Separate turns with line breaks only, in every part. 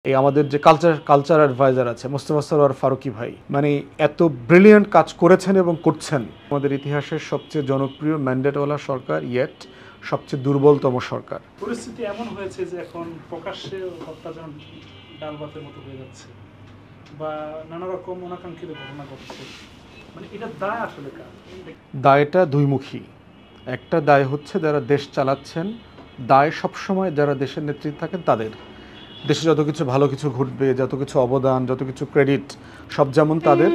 এই আমাদের যে কালচার অ্যাডভাইজার আছে মোস্তফা সরোয়ার ফারুকী ভাই, মানে এত ব্রিলিয়ান্ট কাজ করেছেন এবং করছেন। আমাদের ইতিহাসের সবচেয়ে জনপ্রিয় ম্যান্ডেটওয়ালা সরকার, ইয়েট সবচেয়ে দুর্বলতম সরকার।
পরিস্থিতি এমন হয়েছে যে এখন প্রকাশ্যে হত্যা যেন ডাল ভাতের মতো হয়ে যাচ্ছে বা নানা রকম অনাকাঙ্ক্ষিত ঘটনা ঘটছে। মানে এটা দায় আসলে কার?
দায়টা দুইমুখী। একটা দায় হচ্ছে যারা দেশ চালাচ্ছেন, দায় সবসময় যারা দেশের নেতৃত্বে থাকেন তাদের। দেশে যত কিছু ভালো কিছু ঘটবে, যত কিছু অবদান, যত কিছু ক্রেডিট, সব যেমন তাদের।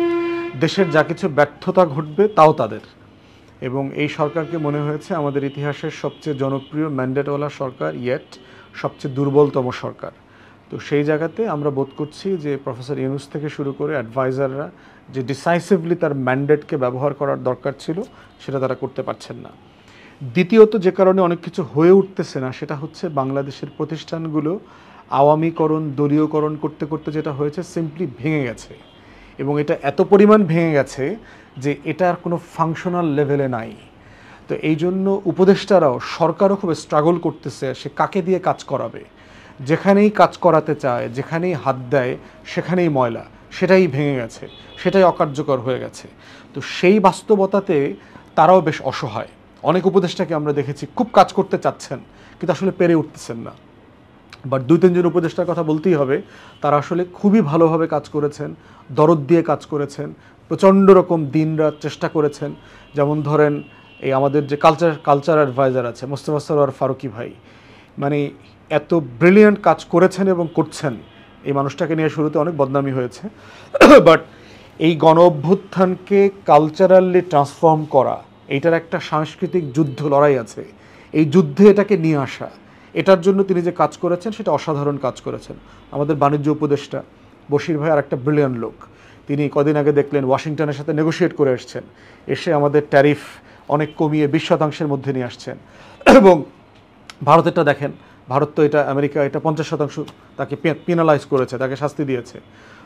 দেশের যা কিছু ব্যর্থতা ঘটবে তাও তাদের। এবং এই সরকারকে মনে হয়েছে আমাদের ইতিহাসের সবচেয়ে জনপ্রিয় ম্যান্ডেটওয়ালা সরকার, ইয়েট সবচেয়ে দুর্বলতম সরকার। তো সেই জায়গাতে আমরা বোধ করছি যে প্রফেসর ইউনূস থেকে শুরু করে অ্যাডভাইজাররা যে ডিসাইসিভলি তার ম্যান্ডেটকে ব্যবহার করার দরকার ছিল সেটা তারা করতে পারছেন না। দ্বিতীয়ত যে কারণে অনেক কিছু হয়ে উঠতেছে না সেটা হচ্ছে বাংলাদেশের প্রতিষ্ঠানগুলো আওয়ামীকরণ, দলীয়করণ করতে করতে যেটা হয়েছে সিম্পলি ভেঙে গেছে। এবং এটা এত পরিমাণ ভেঙে গেছে যে এটা আর কোনো ফাংশনাল লেভেলে নাই। তো এই জন্য উপদেষ্টারাও, সরকারও খুব স্ট্রাগল করতেছে সে কাকে দিয়ে কাজ করাবে। যেখানেই কাজ করাতে চায়, যেখানেই হাত দেয় সেখানেই ময়লা, সেটাই ভেঙে গেছে, সেটাই অকার্যকর হয়ে গেছে। তো সেই বাস্তবতাতে তারাও বেশ অসহায়। অনেক উপদেষ্টাকে আমরা দেখেছি খুব কাজ করতে চাচ্ছেন কিন্তু আসলে পেরে উঠতেছেন না। বাট 2-3 জন উপদেষ্টার কথা বলতেই হবে, তারা আসলে খুবই ভালোভাবে কাজ করেছেন, দরদ দিয়ে কাজ করেছেন, প্রচণ্ড রকম দিনরাত চেষ্টা করেছেন। যেমন ধরেন এই আমাদের যে কালচার অ্যাডভাইজার আছে মোস্তফা সরোয়ার ফারুকী ভাই, মানে এত ব্রিলিয়ান্ট কাজ করেছেন এবং করছেন। এই মানুষটাকে নিয়ে শুরুতে অনেক বদনামি হয়েছে, বাট এই গণ অভ্যুত্থানকে কালচারালি ট্রান্সফর্ম করা, এইটার একটা সাংস্কৃতিক যুদ্ধ লড়াই আছে। এই যুদ্ধে এটাকে নিয়ে আসা, এটার জন্য তিনি যে কাজ করেছেন সেটা অসাধারণ কাজ করেছেন। আমাদের বাণিজ্য উপদেষ্টা বশির ভাই আর একটা ব্রিলিয়ান্ট লোক। তিনি কদিন আগে দেখলেন ওয়াশিংটনের সাথে নেগোশিয়েট করে এসছেন, এসে আমাদের ট্যারিফ অনেক কমিয়ে 20% মধ্যে নিয়ে আসছেন। এবং ভারতেরটা দেখেন, ভারত তো এটা, আমেরিকা এটা 50% তাকে পেনালাইজ করেছে, তাকে শাস্তি দিয়েছে।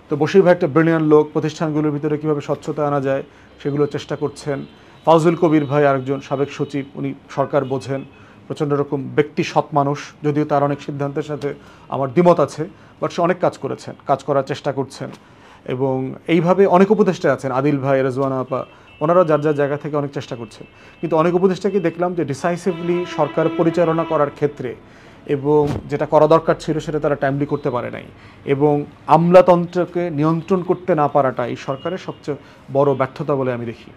তো বশির ভাই একটা ব্রিলিয়ান্ট লোক, প্রতিষ্ঠানগুলোর ভিতরে কীভাবে স্বচ্ছতা আনা যায় সেগুলো চেষ্টা করছেন। ফাউজুল কবির ভাই আরেকজন সাবেক সচিব, উনি সরকার বোঝেন, প্রচণ্ড রকম ব্যক্তি, সৎ মানুষ, যদিও তার অনেক সিদ্ধান্তের সাথে আমার দ্বিমত আছে, বাট সে অনেক কাজ করেছেন, কাজ করার চেষ্টা করছেন। এবং এইভাবে অনেক উপদেষ্টা আছেন, আদিল ভাই, রেজওয়ানা আপা, ওনারা যার যার জায়গা থেকে অনেক চেষ্টা করছেন। কিন্তু অনেক উপদেষ্টাকে দেখলাম যে ডিসাইসিভলি সরকার পরিচালনা করার ক্ষেত্রে এবং যেটা করা দরকার ছিল সেটা তারা টাইমলি করতে পারে নাই। এবং আমলাতন্ত্রকে নিয়ন্ত্রণ করতে না পারাটা এই সরকারের সবচেয়ে বড় ব্যর্থতা বলে আমি দেখি।